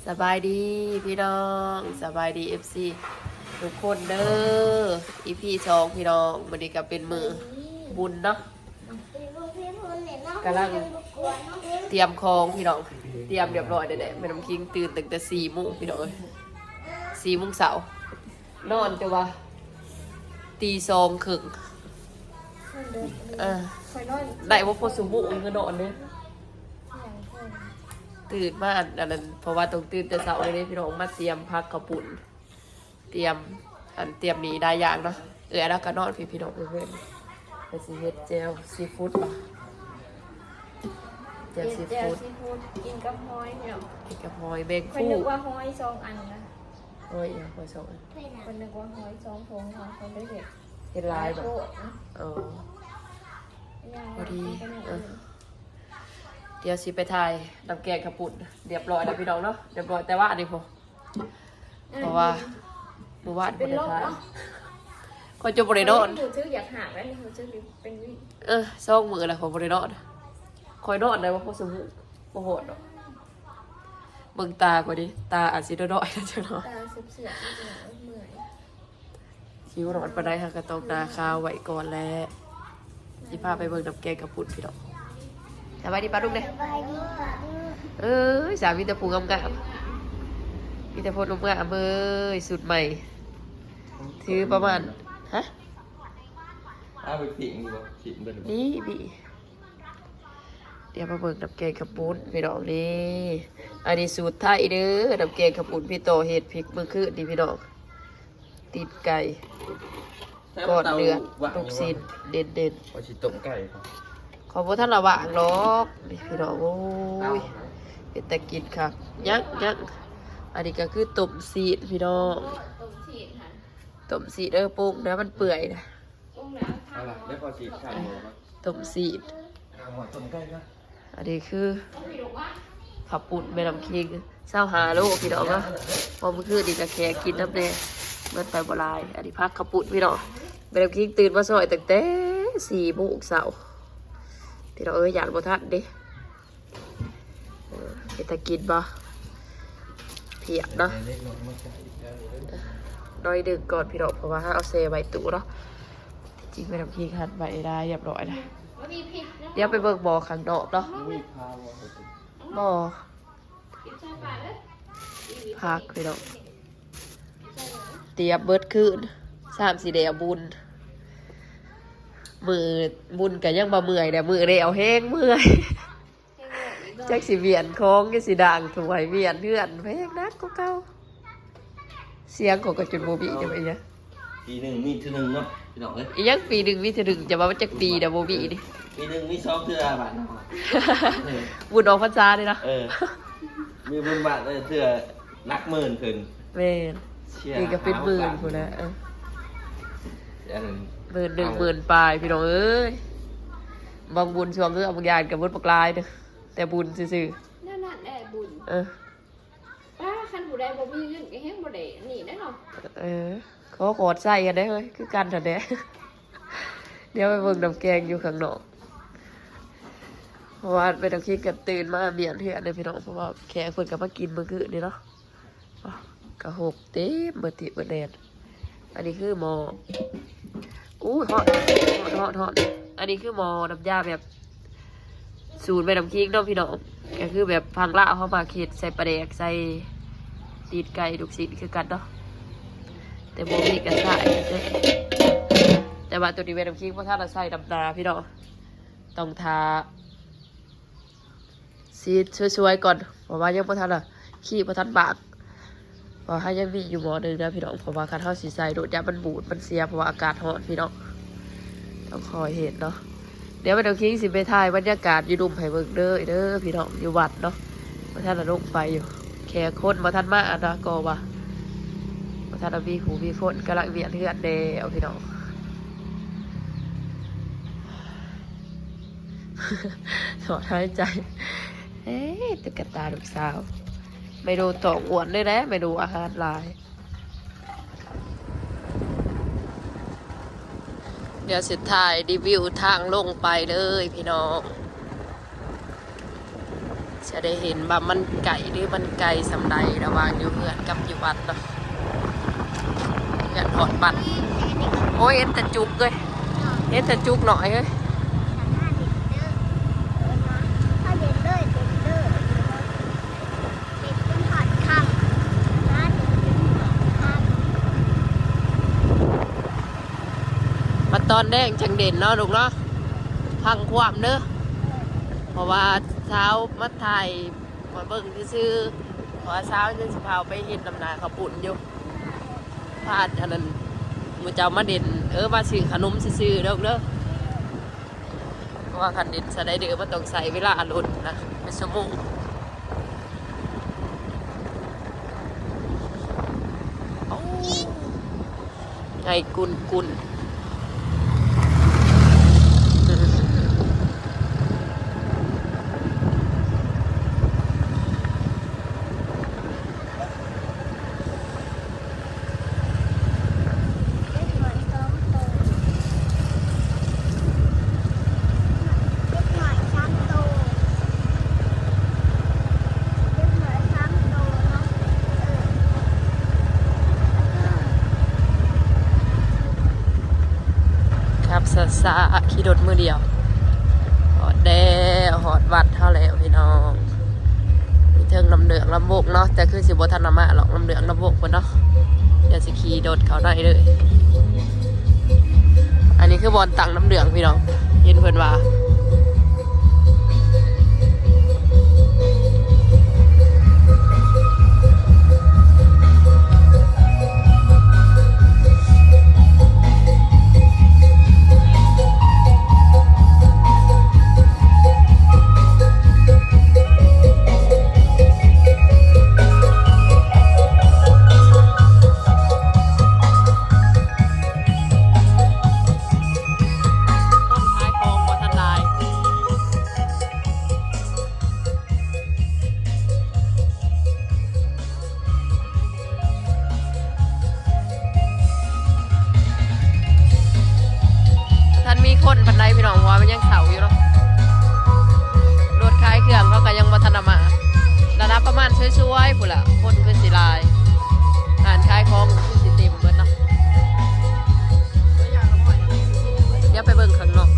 สบายดีพี่น้องสบายดีFCทุกคนเด้อEP 2พี่น้องวันนี้ก็เป็นมือบุญเนาะกำลังเตรียมของพี่น้องเตรียมเรียบร้อยเด้อแม่น้ำคิงตื่นตั้งแต่4 โมงพี่น้องเอ้ย4 โมงเช้านอนจะว่าตีสองครึ่งได้ว่าพอสุบุก็นอนเลยตื่นมาอันนั้นเพราะว่าต้องตื่นแต่เช้าเลยพี่น้องมาเตรียมพักข้าวปุ้นเตรียมนี้ได้อย่างเนาะแล้วก็นอนพี่น้องเพื่อนไปสิเฮ็ดเจลซีฟู้ดป่ะเจลซีฟู้ดกินกับหอยเนี่ย กินกับหอยแมง คน คู่ นึกว่าหอย2 อันนะ หอยอย่างหอยสองอัน คนนึกว่าหอย2 ถุงค่ะคนได้เห็ด เฮ็ดลายแบบพอดีเดี๋ยวสิไปถ่ายน้ำแกงข้าวปุ้นเรียบร้อยแล้วพี่น้องเนาะเรียบร้อยแต่ว่าอันนี้เพราะว่าเมื่อวานบ่ได้ถ่ายคอยจบบริโนอน หนูชื่ออยากหาแล้วหนูชื่อเป็นวิซ่องมือแหละของบริโนอนคอยนอนได้ว่าพอสมุโอ้โหดเบิ่งตากว่าดิตาอาจสิด้อยๆนะจ๊ะเนาะ ตาเสียบๆเมื่อย คิ้วนอนปานใดค่ะก็ต้องนาคาวไว้ก่อนแล้วสิพาไปเบิ่งน้ำแกงข้าวปุ้นพี่น้องสบายดีป้าลุงเด้สามีแต่ผู้งามๆมีแต่พลงามเอ้ยสุดใหม่ถือประมาณฮะไปผิงอยู่ผิงไปเลย นี่บีเดี๋ยวมาเบิ่งน้ำแกงข้าวปุ้นพี่น้องนี่อันนี้สูตรไทยเด้อน้ำแกงข้าวปุ้นพี่โตเฮ็ดพริกมื้อคืนนี่พี่น้องติดไก่กอดเลือดลูกชิ้นเด่น ว่าชิต้มไก่ครับ ๆขอบ่ทันละว่างหรอกนี่พี่น้องโอ้ยเป็นตะกินค่ะยักอันนี้ก็คือต้มซีดพี่น้อง ต้มฉีดค่ะ ต้มซีดปรุงนะมันเปื่อยนะ อุ้มแล้ว เอาล่ะแล้วพอฉีดข้าวหมูครับ ต้มซีด หมูต้มไก่นะ อันนี้คือขับปุ่นแม่น้ำคิง25 โลพี่น้องนะพอเมื่อคืนนี่ก็แค่กินน้ำแดงเมื่อไปบ่หลายอันนี้พักขับปุ่นพี่น้องแม่น้ำคิงตื่นมาซอยตั้งแต่4 โมงเช้าพี่น้องอยากบ่ทันเด้เฮ็ดตะกินบ่เพียบเนาะน้อยดึกก่อนพี่น้องเพราะว่าถ้าเอาเซไว้ตู้เนาะจริงแม่น้ำคิงหั่นไว้ได้เรียบร้อยนะเดี๋ยวไปเบิกบ่อข้างนอกเนาะ มีพาว บ่อพักพี่น้องเตรียมเบิดคืน3-4 เดือนบุญมือบุญก็ยังบ่เมื่อยแต่มือเดียวแห้งเมื่อยจักสิเวียนโค้งจักสิด่างถวยเวียนเฮือนแพงนักก็เก่าเสียงของก็จนบ่มีได้ไหมเนี่ย ปีหนึ่งมีทีหนึ่งเนาะพี่น้องเอ้ย อีหยังปีหนึงมีเทื่อหนึงจะว่ามันจักปีเด้อบ่มีดิ ปีหนึ่งมี2 เทื่อบ้านเนาะ บุญออกพรรษาเด้เนาะ มีบุญบาทเทื่อนักหมื่นขึ้น แม่นนี่ก็เป็นหมื่นพุ่นนะหมื่น1 10,000ปลายพี่น้องเอ้ยบางบุญช่วงคือบางอย่างก็เบิดปกลายเด้อแต่บุญซื่อ นั่นแหละบุญ ๆป้าคันผู้ใดบ่มีเงินก็แห้งบ่ได้นี่แน่นอน เขากอดใส่กันได้เฮ้ยคือกันเถอะเด้ เดี๋ยวไปเบิ่งน้ำแกงอยู่ข้างนอกเพราะว่าไปต้องคิดกันตื่นมาเมียนเถื่อนเลยพี่น้องเพราะว่าแขกคนก็มากินมื้อคืนนี่เนาะกระหกเต็มเบิดติเบิดแดนอันนี้คือหมออู้ทอดอันนี้คือหมอน้ำยาแบบสูตรไปน้ำคิงเนาะพี่น้องก็คือแบบพังละเขามาเค็ดใส่ปลาแดกใส่ตีนไก่ลูกศิษย์คือกันเนาะแต่โบมีกระใส่แต่ว่าตัวนี้เป็นน้ำคิงเพราะถ้าเราใส่ดำนาพี่น้องต้องทาซีดช่วยๆก่อนเพราะว่ายังพอทันขี้พอทันบากเพราะให้ยังมีอยู่หมอหนึ่งนะพี่น้องเพราะว่าคันเท้าสีใส่โดดยามันบูดมันเสียเพราะว่าอากาศร้อนพี่น้องต้องคอยเห็นเนาะเดี๋ยวไปน้ำคิงสิไปถ่ายบรรยากาศอยู่ดุมไผ่เบิกเด้อพี่น้องอยู่วัดเนาะพอทันลงไปอยู่แค่คนพอทันมานะก็ว่าท่านมีหูมีคนกำลังเวียนเลือดเดเอาพี่น้อง ถอดหายใจตุ๊กตาลูกสาวไม่ดูต่ออ้วนเลยนะไม่ดูอาหารลายเดี๋ยวสุดท้ายรีวิวทางลงไปเลยพี่น้อง จะได้เห็นว่ามันไก่หรือมันไก่สำใดระหว่างอยู่เพื่อนกับอยู่วัดเนาะเพื่อนถอดบัตรโอ้ยเห็นแต่จุกเลยเห็นแต่จุกหน่อยเลยมาตอนแดงจังเด่นเนาะลูกเนาะพังความเด้อเพราะว่าเช้ามาถ่ายมาเบิ่งซื่อเพราะว่าเช้าจะสิพาไปเห็นลำนาเขาปุ่นอยู่พาดอันนั้นมือเจ้ามาเด่นมาซื้อขนมซื่อๆเด้อเด้อเพราะว่าคันเด่นจะได้เด้อมันต้องใส่เวลาหลุดนะเป็นชั่วโมงไงกุนซาขี่รถมือเดียวหอดแดวหอดวัดเท่าแล้วพี่น้องมีเทิงลำเหลืองลำโบกเนาะแต่คือสิบทันนามาหรอกลำเหลืองลำโบกคนเนาะเดี๋ยวสิขี่รถเขาได้เลยอันนี้คือบอลตังน้ำเหลืองพี่น้องเห็นเพื่อนว่าคนปันไดพี่น้องว่ามันยังเสาอยู่เนาะรถคล้ายเครื่องเขาก็ยังวัฒนมาระดับประมาณช่วยๆผู้ละคนคือสีลายอ่านคล้ายคลองคือสีเต็มเบิดเนาะเดี๋ยวไปเบิ่งข้างนอก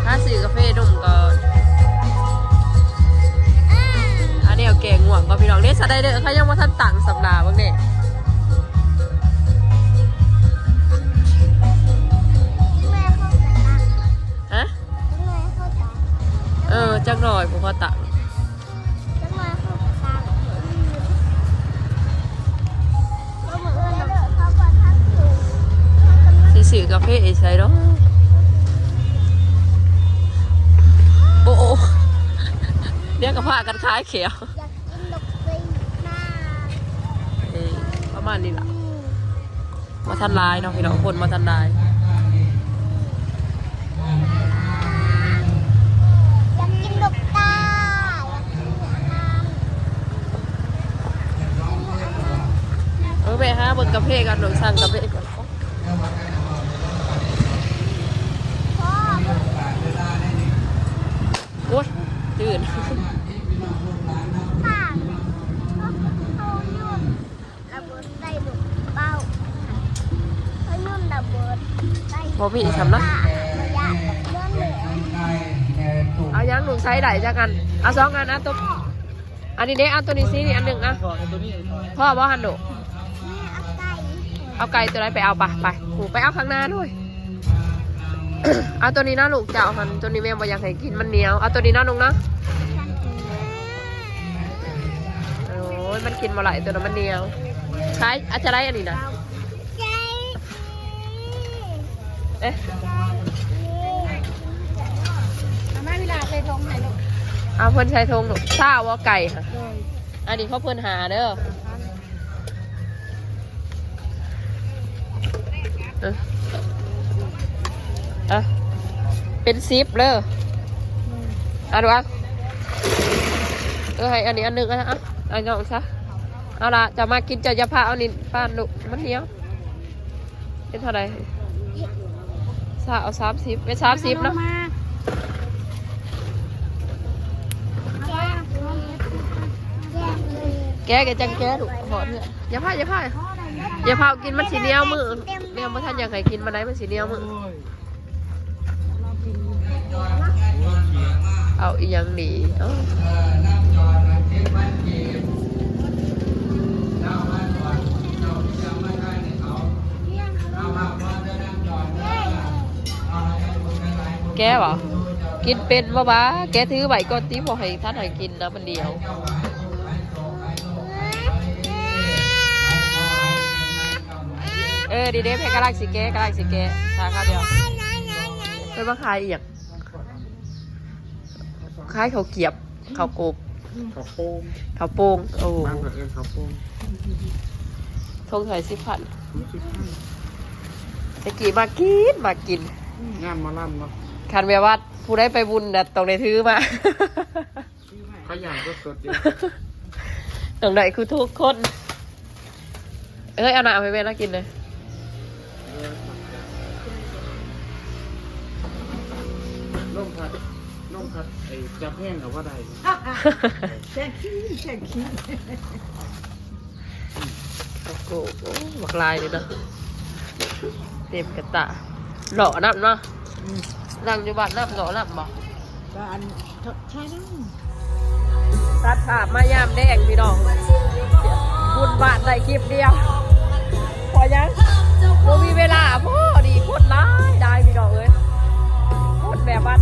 ถ้าซื้อกาแฟนุ่มก็อันนี้เอาแกงง่วงก็พี่น้องเนี่ยสะได้เด้อเขายังว่าท่านต่างสัปดาห์บ้างเนี่ยจักหน่อยผมขอตังสื่อกาแฟใช่หรอโอ้โหเรียกกระเพาะกันคล้ายเขียวประมาณนี้แหละมาทันลายเนาะพี่น้องคนมาทันลายไปฮะบนกาแฟกันหนูสั่งกาแฟก่อนโอ้ยตื่นบอมี่ทำนะเอายังหนูใช้ได้จักกันเอา2 อันนะตัวอันนี้เด็กเอาตัวนี้ซินี่อันหนึ่งอ่ะพ่อว่าฮันโดเอาไก่ตัวไหนไปเอาไปหูไปเอาข้างหน้าด้วยเอาตัวนี้นะลูกเจ้าหันตัวนี้แม่บอกอยากให้กินมันเหนียวเอาตัวนี้นะลุงนะโอ้ยมันกินมาหลายตัวแล้วมันเหนียวใช้อาจจะได้อันนี้นะเอ๊ะแม่เวลาใส่ทงไหนลูกเอาเพื่อนใช้ทงหนูทราบว่าไก่ค่ะอันนี้เขาเพื่อนหาเด้อเป็นซิปเลยเอาดูอ่ะให้อันนี้อันหนึ่งนะเอาน้องซะเอาละจะมากินจะพาเอานี่ป้านดุมันเหนียวเป็นเท่าไหร่เอา30เป็น30เนาะ แกจังแกถูกหอดเนี่ยอย่าพากินมันสีเหนียวมือเนี่ยบ่ท่านอยากให้กินมันไหนมันสีเหนียวมือเอาอีหยังหนีแกเหรอกินเป็นบ่บ้าแกถือใบก้อนตีบอกให้ท่านให้กินนะมันเดียวดีเด้เพกกระลักสิแกทาข้าวเดียวไปมาขายอีกขายเขาเกียบเขาโกบเขาโป่งโอ้ทงไทย10,000ตะกี้มากินงานมาลั่นเนาะคันแบบว่าผู้ได้ไปบุญน่ะต้องได้ถือมาขยันก็สดจริงต้องได้คือทุกคนเอาหน้าไปแม่น่ากินเลยร่มพัดไอ้จับแห้งกับว่าใดแช่ขี้โอ้โหบักลายเลยเนาะเต็มกระตาหล่อน้ำเนาะนั่งอยู่บ้านน้ำหล่อน้ำบอกบ้านใช่น้ตัดภาพมายามแดงพี่น้องบุญบาทในคลิปเดียวพอยังโมมีเวลาพ่อดีโคตรร้ายได้พี่น้องเอ้ยโคตรแบบว่า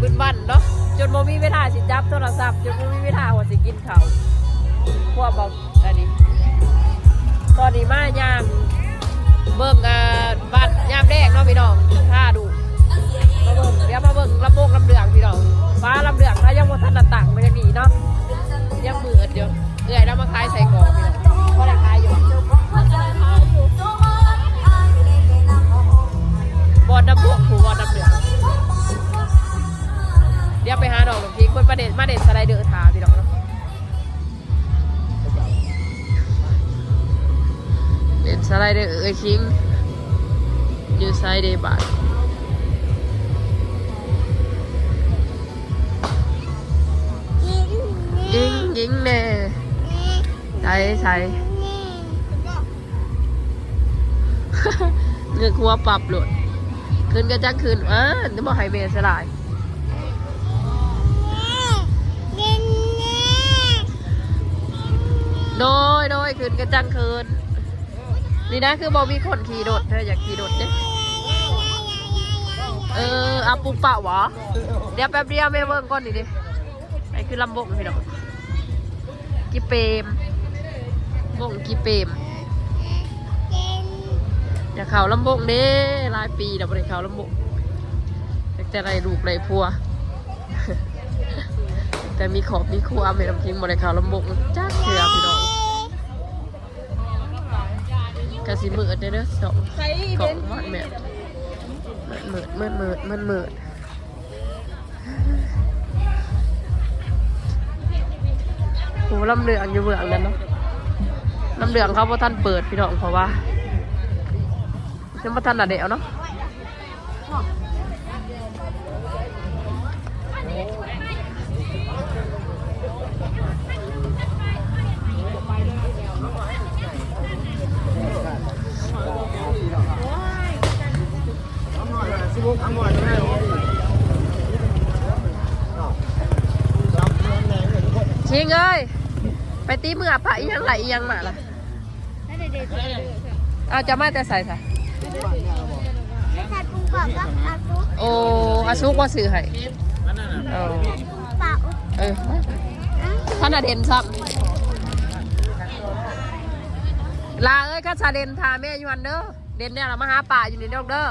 บุญบันเนาะจนโมมีเวลาสิจับโทรศัพท์จนโมมีเวลาหัวสิกินข้าวพวกบอกอันนี้ตอนนี้มายามเบิ่งบ้านยามแรกเนาะพี่น้องถ้าดูมาเบิ่งเดี๋ยวมาเบิ่งลำโพงลำเลืองพี่น้องฟ้าลำเลืองถ้ายังบ่ทันต่างมันจะดีเนาะยังมืดอยู่แล้วมาขายใส่กล่องพี่น้องก็ได้ขายอยู่บอลน้ำพวกผูบอลน้ำเลืองเดี๋ยวไปหาดอกพิงคนประเด็นมาเด็ดสไลเดอร์ทาพี่น้องเนาะเด็ดสไลเดอร์คิงอยู่ไซเดย์บาทยิงเน่ใส่เงือกหัวปรับหลุดขึ้นก็จะขึ้นจะบอกไฮเบสลายโดยขึ้นก็จังคืนนี่นะคือบอมีคนขี่รถเธออยากขี่รถเนี่ยอาปุปะวะเดี๋ยวแป๊บเดียวไม่เบิ่งก่อนดิไอ้คือลำบกพี่น้องกีเปมบงกีเปมอย่าข่าวลำบกเด้หลายปีเดี๋ยวไปข่าวลำบกแต่ไรลูกไรพัวแต่มีขอบมีครัวไม่ลำทิ้งบริข่าวลำบกจ้าเสือพี่น้องกระสีมืดเด้อสองกล่องมันแม่มืดโหลำเลืองอยู่เบื้องนั้นเนาะลำเลืองเขาพอท่านเปิดพี่น้องเพราะว่ายังพอท่านเดี๋ยวเนาะชิงเอ้ยไปตีมือปะอีหยังไหลอีหยังมาล่ะเอาจะมาแต่ใส่โอ้อาซุกว่าซื้อให้ท่านเด่นซ้ำลาเอ้ยข้าชาเด่นทาแม่ยูฮันเด้อเด่นเนี่ยเรามาหาป่าอยู่ในดอกเด้อ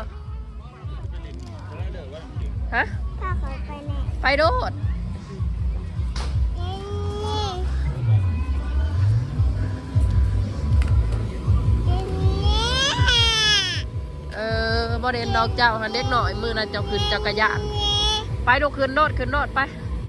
ฮะไปโดดบ่เด่นดอกเจ้าหันเด็กหน่อยมือน่ะเจ้าขึ้นจักรยานไปดูขึ้นโนดไป